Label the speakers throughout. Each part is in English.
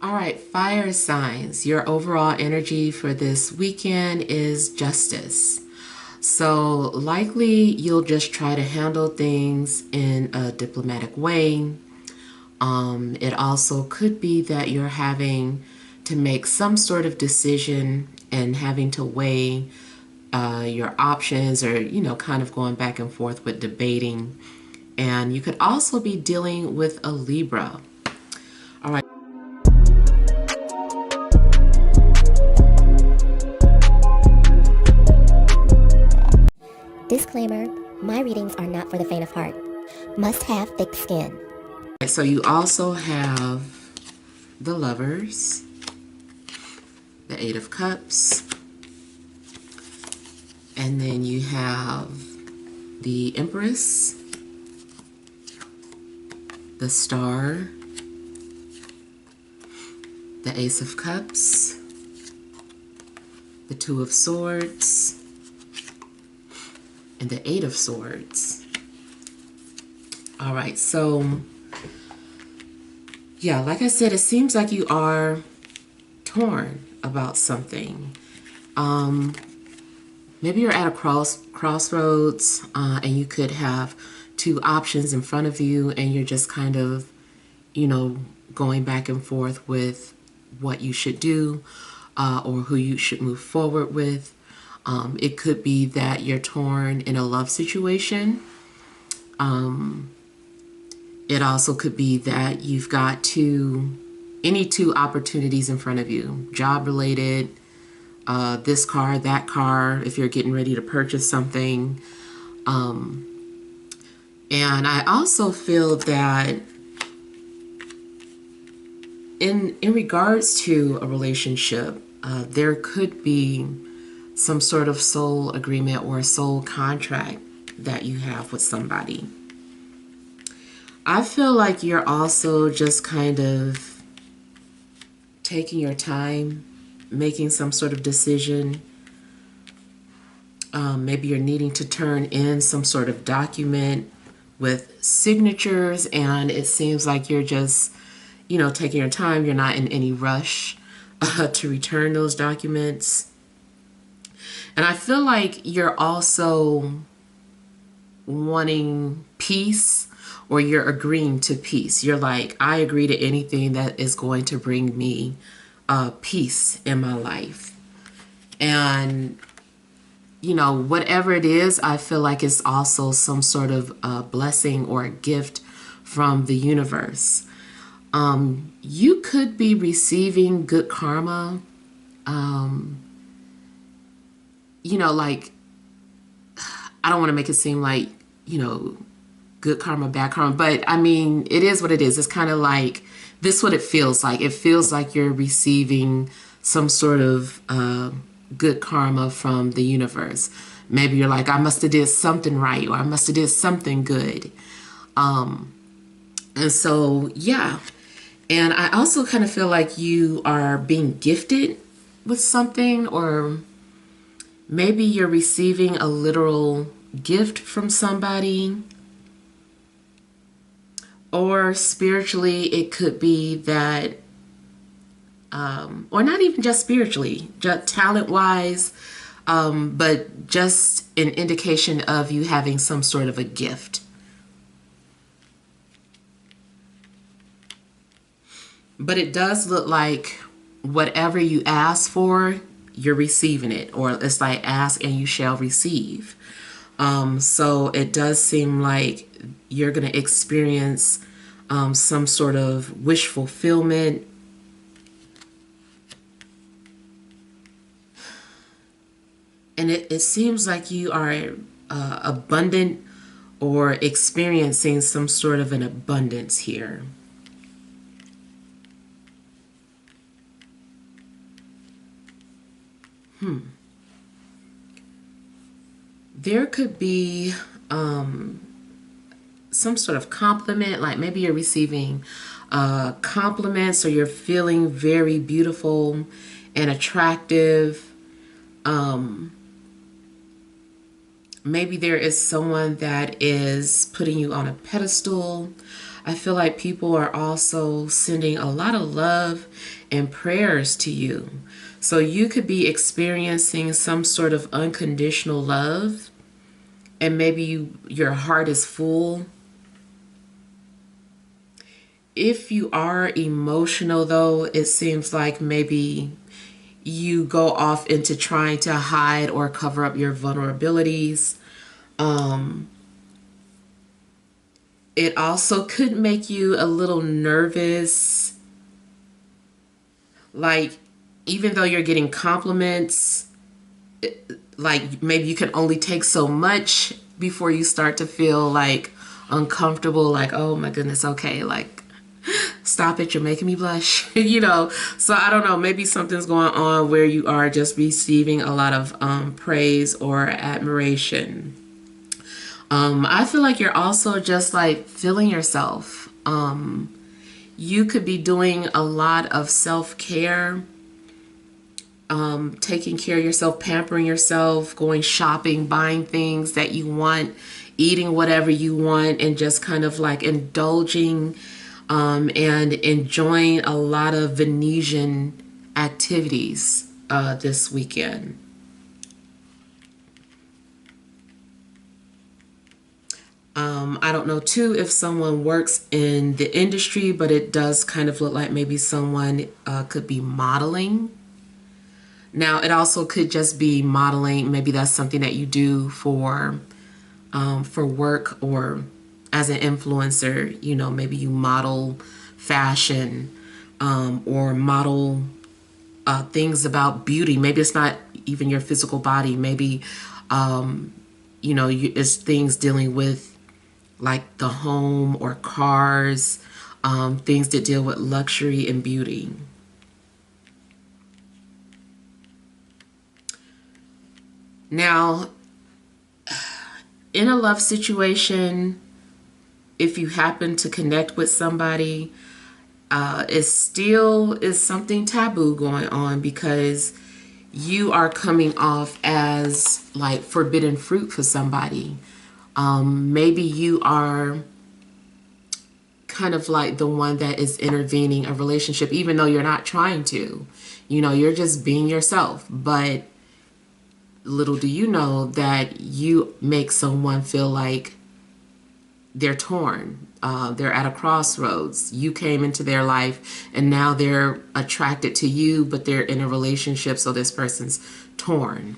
Speaker 1: All right, fire signs. Your overall energy for this weekend is justice. So likely you'll just try to handle things in a diplomatic way. It also could be that you're having to make some sort of decision and having to weigh your options, or, kind of going back and forth with debating. And you could also be dealing with a Libra. All right.
Speaker 2: Disclaimer, my readings are not for the faint of heart. Must have thick skin.
Speaker 1: So you also have the Lovers, the Eight of Cups, and then you have the Empress, the Star, the Ace of Cups, the Two of Swords, and the Eight of Swords. All right, so yeah, like I said, it seems like you are torn about something. Maybe you're at a crossroads, and you could have two options in front of you, and you're just kind of, going back and forth with what you should do, or who you should move forward with. It could be that you're torn in a love situation. It also could be that you've got any two opportunities in front of you, job related, this car, that car, if you're getting ready to purchase something. And I also feel that in regards to a relationship, there could be some sort of soul agreement or a soul contract that you have with somebody. I feel like you're also just kind of taking your time, making some sort of decision. Maybe you're needing to turn in some sort of document with signatures, and it seems like you're just, taking your time. You're not in any rush to return those documents. And I feel like you're also wanting peace, or you're agreeing to peace. You're like, I agree to anything that is going to bring me peace in my life. And, whatever it is, I feel like it's also some sort of blessing or a gift from the universe. You could be receiving good karma. Like, I don't want to make it seem like, good karma, bad karma, but I mean, it is what it is. It's kind of like, this is what it feels like. It feels like you're receiving some sort of good karma from the universe. Maybe you're like, I must have did something right, or I must have did something good. And so, yeah. And I also kind of feel like you are being gifted with something, or maybe you're receiving a literal gift from somebody. Or spiritually, it could be that, or not even just spiritually, just talent-wise, but just an indication of you having some sort of a gift. But it does look like whatever you ask for, you're receiving it. Or it's like, ask and you shall receive. So it does seem like you're going to experience some sort of wish fulfillment. And it seems like you are abundant, or experiencing some sort of an abundance here. There could be some sort of compliment, like maybe you're receiving compliments, or you're feeling very beautiful and attractive. Maybe there is someone that is putting you on a pedestal. I feel like people are also sending a lot of love and prayers to you. So you could be experiencing some sort of unconditional love, and maybe your heart is full. If you are emotional, though, it seems like maybe you go off into trying to hide or cover up your vulnerabilities. It also could make you a little nervous. Like, even though you're getting compliments, like maybe you can only take so much before you start to feel like uncomfortable, like, oh my goodness, okay, like, stop it, you're making me blush. So I don't know, maybe something's going on where you are just receiving a lot of praise or admiration. I feel like you're also just like feeling yourself. You could be doing a lot of self-care, taking care of yourself, pampering yourself, going shopping, buying things that you want, eating whatever you want, and just kind of like indulging and enjoying a lot of Venetian activities this weekend. I don't know too if someone works in the industry, but it does kind of look like maybe someone could be modeling. Now, it also could just be modeling. Maybe that's something that you do for work or as an influencer. Maybe you model fashion or model things about beauty. Maybe it's not even your physical body. Maybe it's things dealing with like the home or cars, things that deal with luxury and beauty. Now, in a love situation, if you happen to connect with somebody, it still is something taboo going on because you are coming off as like forbidden fruit for somebody. Maybe you are kind of like the one that is intervening a relationship, even though you're not trying to. You're just being yourself. But little do you know that you make someone feel like they're torn. They're at a crossroads. You came into their life and now they're attracted to you, but they're in a relationship, so this person's torn.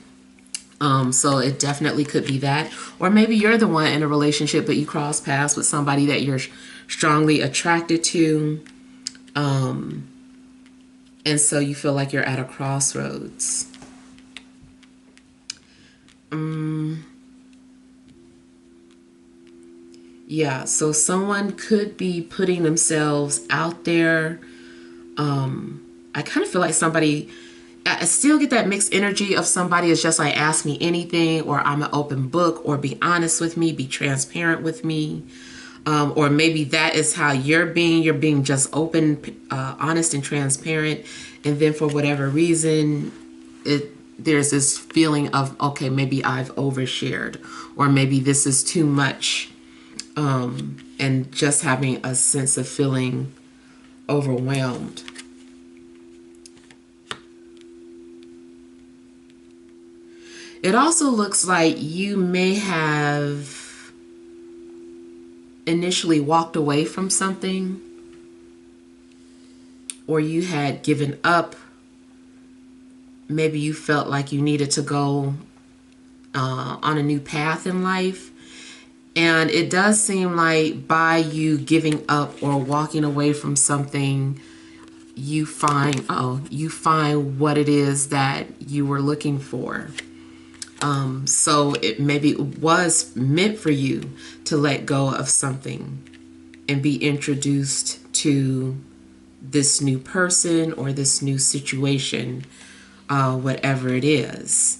Speaker 1: So it definitely could be that. Or maybe you're the one in a relationship, but you cross paths with somebody that you're strongly attracted to. And so you feel like you're at a crossroads. Yeah, so someone could be putting themselves out there. I kind of feel like I still get that mixed energy of somebody is just like, ask me anything, or I'm an open book, or be honest with me, be transparent with me. Or maybe that is how you're being just open, honest and transparent. And then for whatever reason, there's this feeling of, okay, maybe I've overshared, or maybe this is too much. And just having a sense of feeling overwhelmed. It also looks like you may have initially walked away from something, or you had given up. Maybe you felt like you needed to go on a new path in life. And it does seem like by you giving up or walking away from something, you find what it is that you were looking for. So maybe it was meant for you to let go of something and be introduced to this new person or this new situation, whatever it is.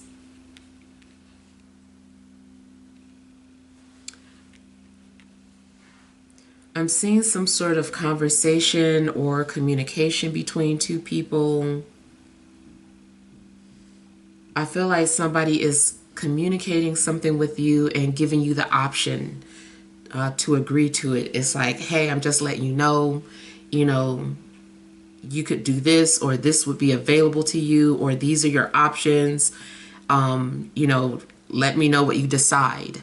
Speaker 1: I'm seeing some sort of conversation or communication between two people. I feel like somebody is communicating something with you and giving you the option to agree to it. It's like, hey, I'm just letting you know, you know, you could do this, or this would be available to you, or these are your options. You know, let me know what you decide.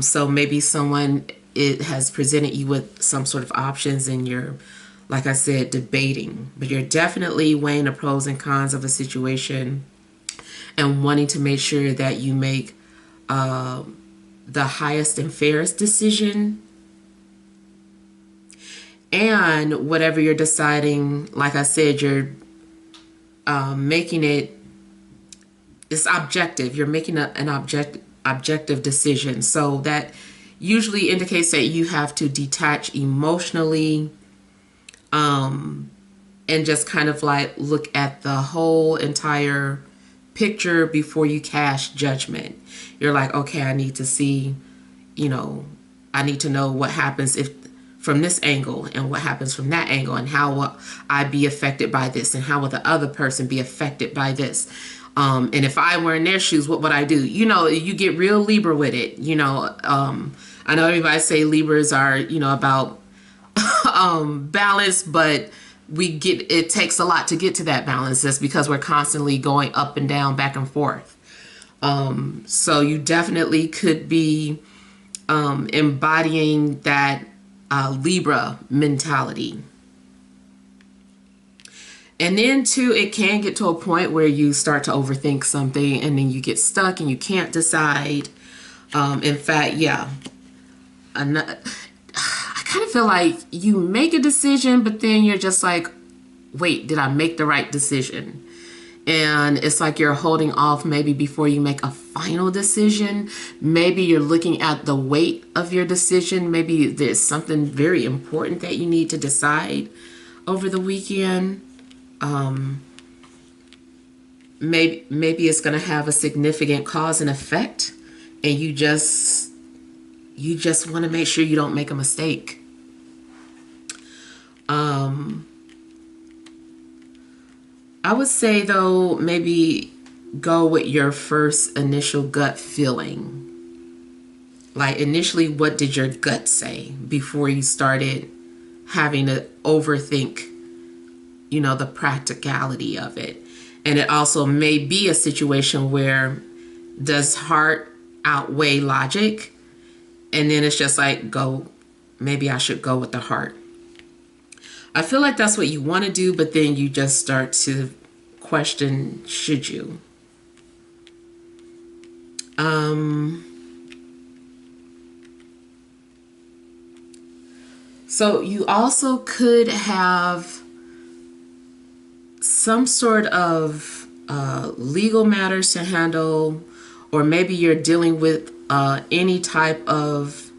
Speaker 1: So maybe someone it has presented you with some sort of options, and you're, like I said, debating, but you're definitely weighing the pros and cons of a situation and wanting to make sure that you make the highest and fairest decision. And whatever you're deciding, like I said, you're making it's objective. You're making an objective decision. So that usually indicates that you have to detach emotionally, and just kind of like look at the whole entire picture before you cast judgment. You're like, okay, I need to see, you know, I need to know what happens if from this angle, and what happens from that angle, and how will I be affected by this, and how will the other person be affected by this. And if I were in their shoes, what would I do? You know, you get real Libra with it. You know, I know everybody say Libras are, you know, about balance, but it takes a lot to get to that balance. That's because we're constantly going up and down, back and forth. So you definitely could be embodying that Libra mentality. And then too, it can get to a point where you start to overthink something, and then you get stuck and you can't decide. In fact, yeah, I kind of feel like you make a decision, but then you're just like, wait, did I make the right decision? And it's like you're holding off maybe before you make a final decision. Maybe you're looking at the weight of your decision. Maybe there's something very important that you need to decide over the weekend. Maybe it's going to have a significant cause and effect, and you just want to make sure you don't make a mistake. I would say though, maybe go with your first initial gut feeling. Like initially, what did your gut say before you started having to overthink, you know, the practicality of it? And it also may be a situation where does heart outweigh logic? And then it's just like, maybe I should go with the heart. I feel like that's what you want to do, but then you just start to question, should you? So you also could have some sort of legal matters to handle, or maybe you're dealing with any type of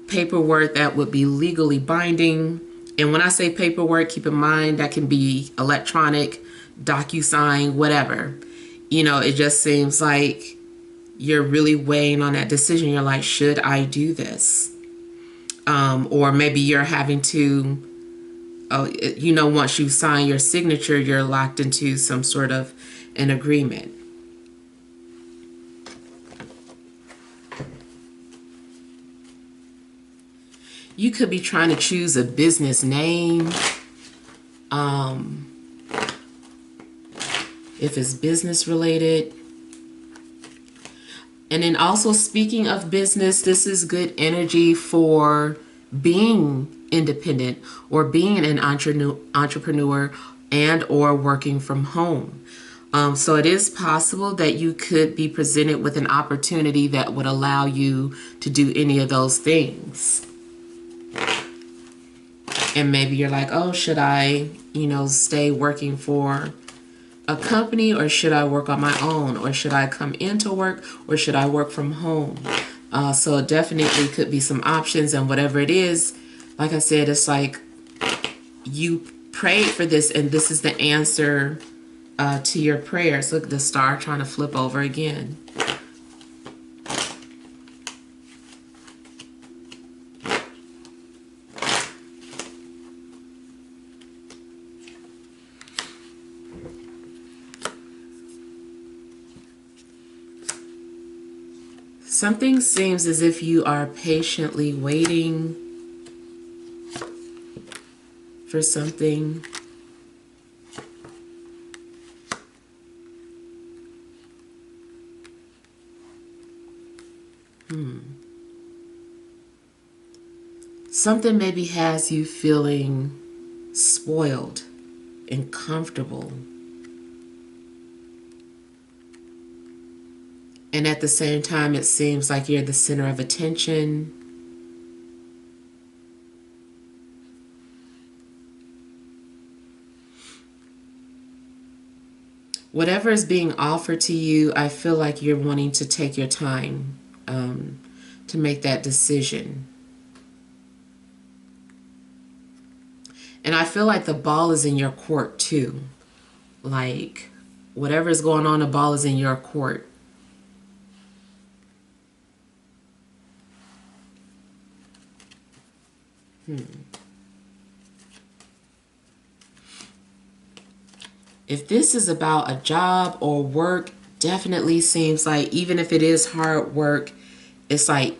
Speaker 1: paperwork that would be legally binding. And when I say paperwork, keep in mind that can be electronic, DocuSign, whatever. You know, it just seems like you're really weighing on that decision. You're like, should I do this? Or maybe you're having to, you know, once you sign your signature, you're locked into some sort of an agreement. You could be trying to choose a business name. If it's business related. And then also, speaking of business, this is good energy for being independent or being an entrepreneur and or working from home. So it is possible that you could be presented with an opportunity that would allow you to do any of those things. And maybe you're like, oh, should I, you know, stay working for a company, or should I work on my own, or should I come into work, or should I work from home? So it definitely could be some options, and whatever it is, like I said, it's like you prayed for this, and this is the answer to your prayers. Look at the star trying to flip over again. Something seems as if you are patiently waiting for something. Something maybe has you feeling spoiled and comfortable. And at the same time, it seems like you're the center of attention. Whatever is being offered to you, I feel like you're wanting to take your time to make that decision. And I feel like the ball is in your court too. Like, whatever is going on, the ball is in your court. If this is about a job or work, definitely seems like, even if it is hard work, it's like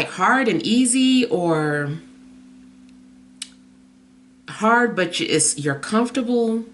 Speaker 1: hard and easy, or hard but you're comfortable.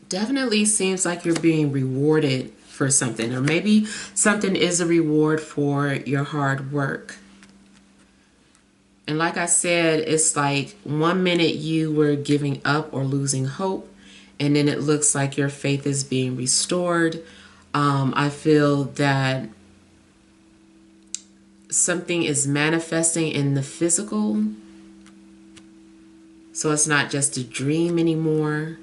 Speaker 1: Definitely seems like you're being rewarded for something, or maybe something is a reward for your hard work. And like I said, it's like 1 minute you were giving up or losing hope, and then it looks like your faith is being restored. I feel that something is manifesting in the physical, so it's not just a dream anymore.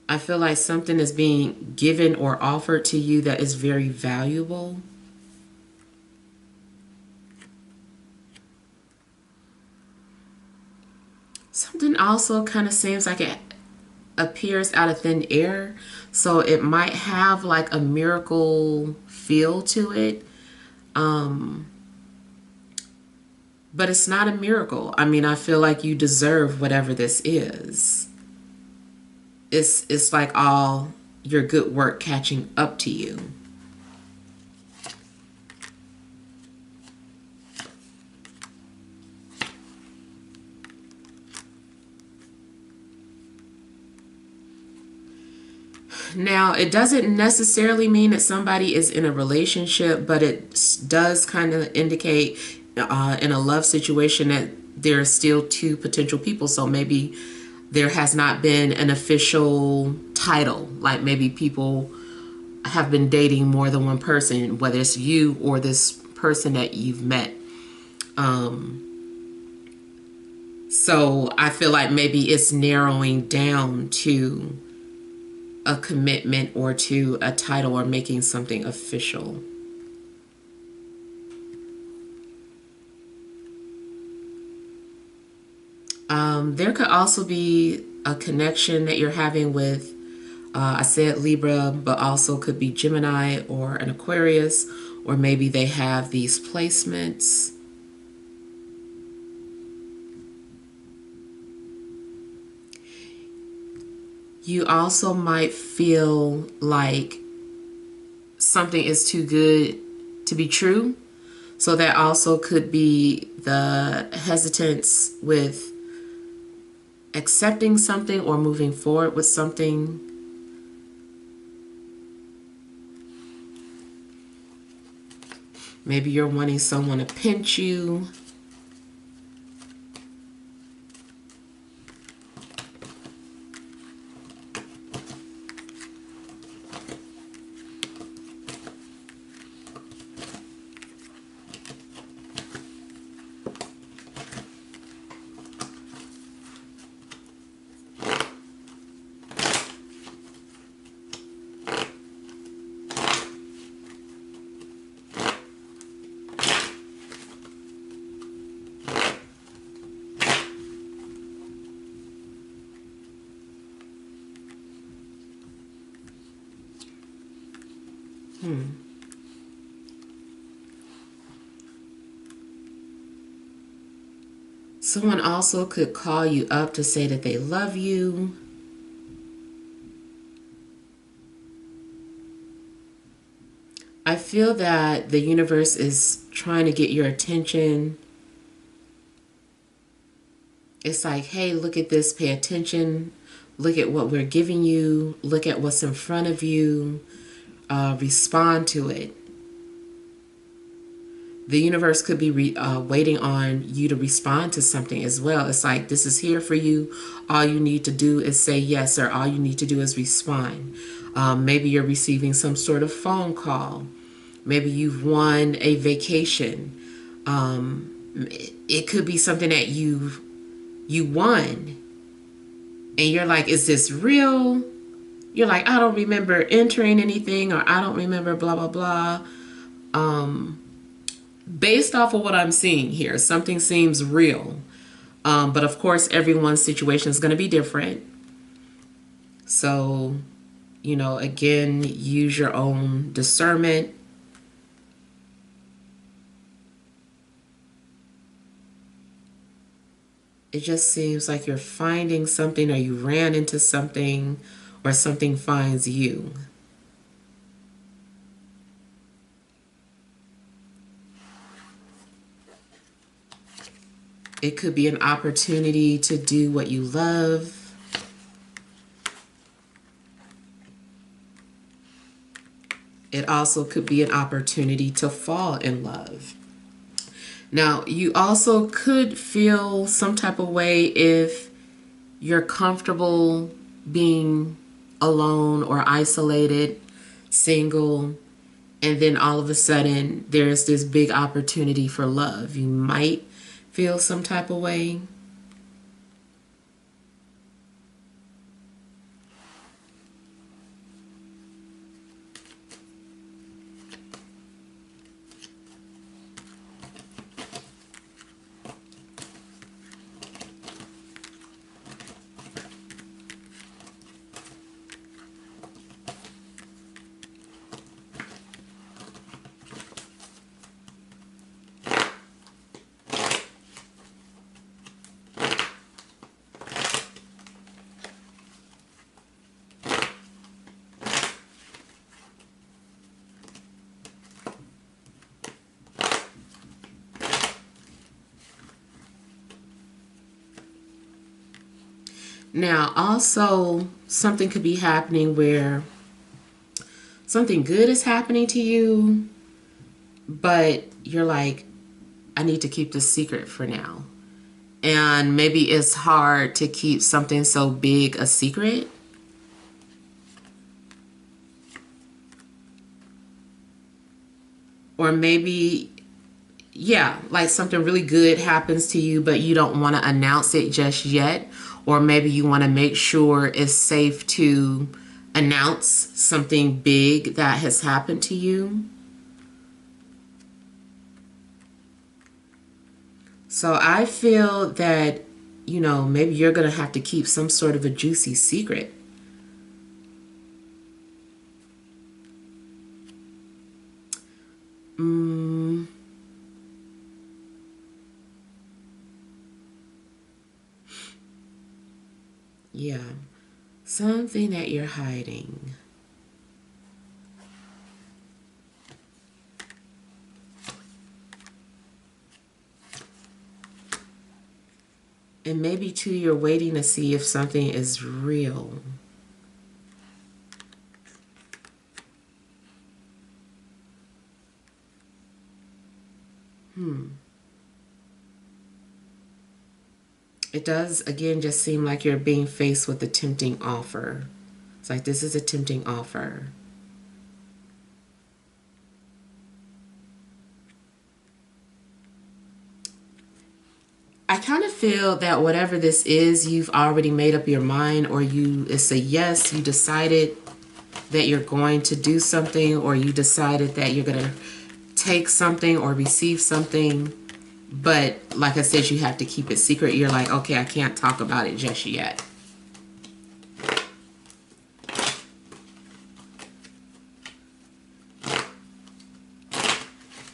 Speaker 1: I feel like something is being given or offered to you that is very valuable. Something also kind of seems like it appears out of thin air, so it might have like a miracle feel to it. But it's not a miracle. I mean, I feel like you deserve whatever this is. It's like all your good work catching up to you. Now, it doesn't necessarily mean that somebody is in a relationship, but it does kind of indicate in a love situation that there are still two potential people. So maybe there has not been an official title, like maybe people have been dating more than one person, whether it's you or this person that you've met. So I feel like maybe it's narrowing down to a commitment or to a title, or making something official. There could also be a connection that you're having with, I said Libra, but also could be Gemini or an Aquarius, or maybe they have these placements. You also might feel like something is too good to be true. So that also could be the hesitance with accepting something or moving forward with something. Maybe you're wanting someone to pinch you. Someone also could call you up to say that they love you. I feel that the universe is trying to get your attention. It's like, hey, look at this, pay attention. Look at what we're giving you. Look at what's in front of you. Respond to it. The universe could be waiting on you to respond to something as well. It's like, this is here for you. All you need to do is say yes, or all you need to do is respond. Maybe you're receiving some sort of phone call. Maybe you've won a vacation. It could be something that you won. And you're like, is this real? You're like, I don't remember entering anything, or I don't remember blah, blah, blah. Based off of what I'm seeing here, something seems real. But of course, everyone's situation is going to be different. So, again, use your own discernment. It just seems like you're finding something, or you ran into something, or something finds you. It could be an opportunity to do what you love. It also could be an opportunity to fall in love. Now, you also could feel some type of way if you're comfortable being alone or isolated, single, and then all of a sudden there's this big opportunity for love. You might feel some type of way. Now, also, something could be happening where something good is happening to you, but you're like, I need to keep this secret for now. And maybe it's hard to keep something so big a secret. Or maybe, yeah, like something really good happens to you, but you don't want to announce it just yet. Or maybe you want to make sure it's safe to announce something big that has happened to you. So I feel that, maybe you're going to have to keep some sort of a juicy secret. Yeah, something that you're hiding. And maybe too, you're waiting to see if something is real. It does, again, just seem like you're being faced with a tempting offer. It's like, this is a tempting offer. I kind of feel that whatever this is, you've already made up your mind, or it's a yes, you decided that you're going to do something, or you decided that you're going to take something or receive something. But like I said, you have to keep it secret. You're like, okay, I can't talk about it just yet.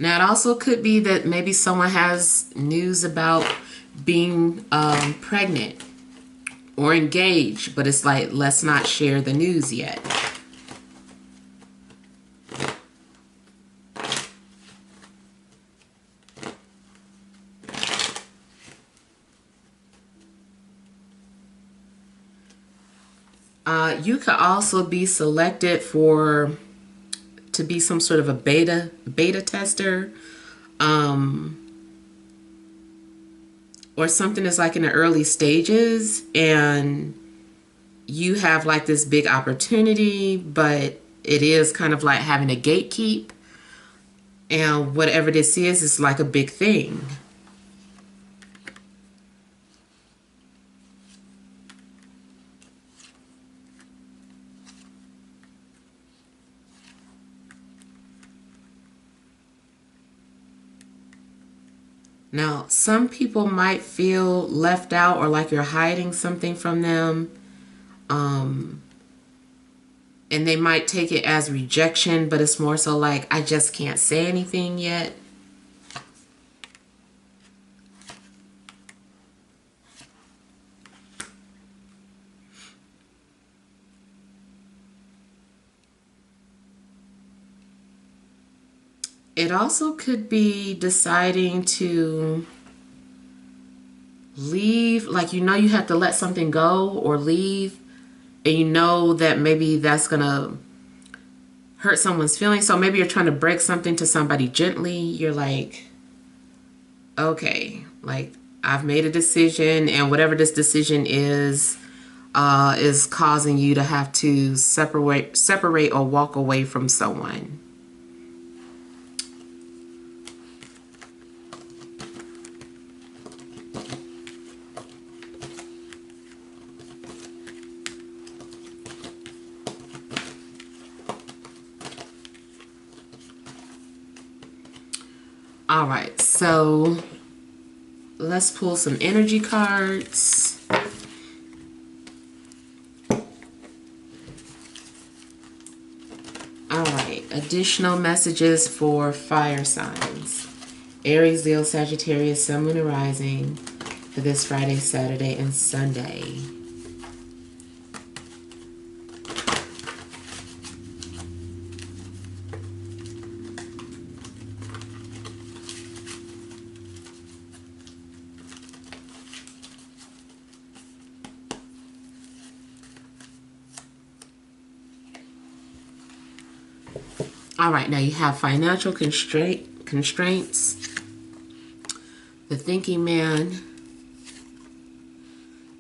Speaker 1: Now, it also could be that maybe someone has news about being pregnant or engaged, but it's like, let's not share the news yet. You could also be selected to be some sort of a beta tester, or something that's like in the early stages, and you have like this big opportunity, but it is kind of like having a gatekeep, and whatever this is like a big thing. Now, some people might feel left out or like you're hiding something from them. And they might take it as rejection, but it's more so like, I just can't say anything yet. It also could be deciding to leave, like you have to let something go or leave, and you know that maybe that's gonna hurt someone's feelings. So maybe you're trying to break something to somebody gently. You're like, okay, like I've made a decision, and whatever this decision is causing you to have to separate or walk away from someone. All right, so let's pull some energy cards. All right, additional messages for fire signs. Aries, Leo, Sagittarius, Sun, Moon, and Rising for this Friday, Saturday, and Sunday. All right, now you have financial constraints, the thinking man,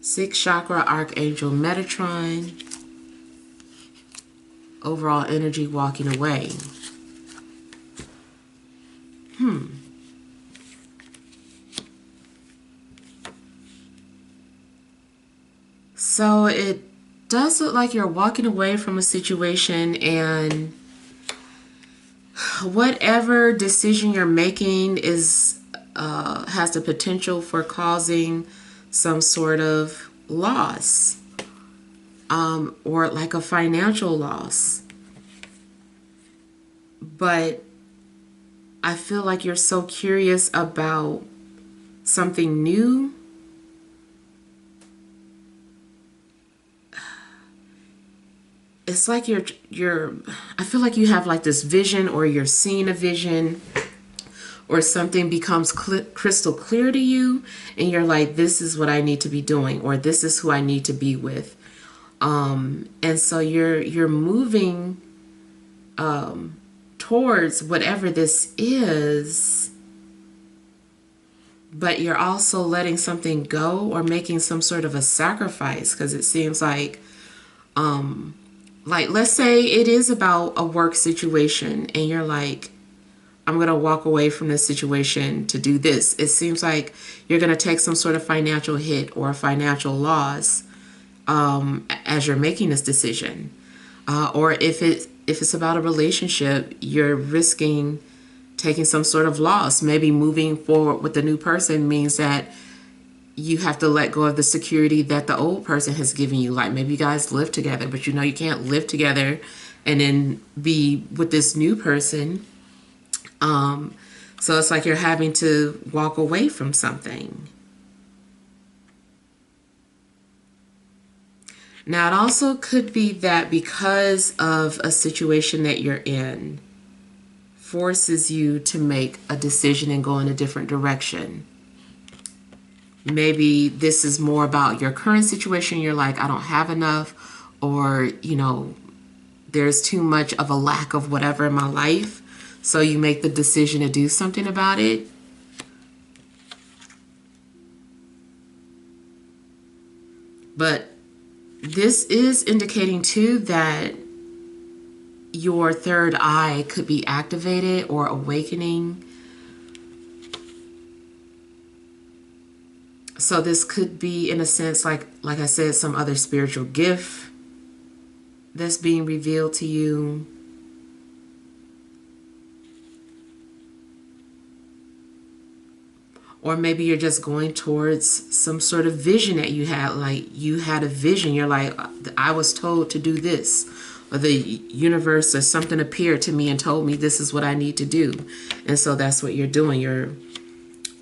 Speaker 1: 6th chakra, Archangel Metatron, overall energy, walking away. So it does look like you're walking away from a situation, and whatever decision you're making has the potential for causing some sort of loss, or like a financial loss. But I feel like you're so curious about something new. It's like I feel like you have like this vision, or you're seeing a vision, or something becomes crystal clear to you, and you're like, this is what I need to be doing, or this is who I need to be with. And so you're moving towards whatever this is, but you're also letting something go or making some sort of a sacrifice, because it seems like let's say it is about a work situation, and you're like, I'm going to walk away from this situation to do this. It seems like you're going to take some sort of financial hit or financial loss as you're making this decision. Or if it's about a relationship, you're risking taking some sort of loss. Maybe moving forward with the new person means that you have to let go of the security that the old person has given you. Like maybe you guys live together, but you can't live together and then be with this new person. So it's like you're having to walk away from something. Now, it also could be that because of a situation that you're in forces you to make a decision and go in a different direction. Maybe this is more about your current situation. You're like, I don't have enough, or, there's too much of a lack of whatever in my life. So you make the decision to do something about it. But this is indicating too that your third eye could be activated or awakening. So this could be, in a sense, like I said, some other spiritual gift that's being revealed to you. Or maybe you're just going towards some sort of vision that you had. Like you had a vision. You're like, I was told to do this. Or the universe or something appeared to me and told me this is what I need to do. And so that's what you're doing. You're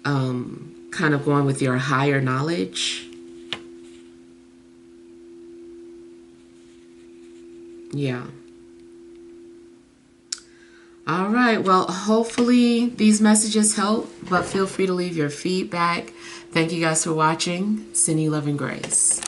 Speaker 1: kind of going with your higher knowledge. Yeah. All right. Well, hopefully these messages help, but feel free to leave your feedback. Thank you guys for watching. Sending love and grace.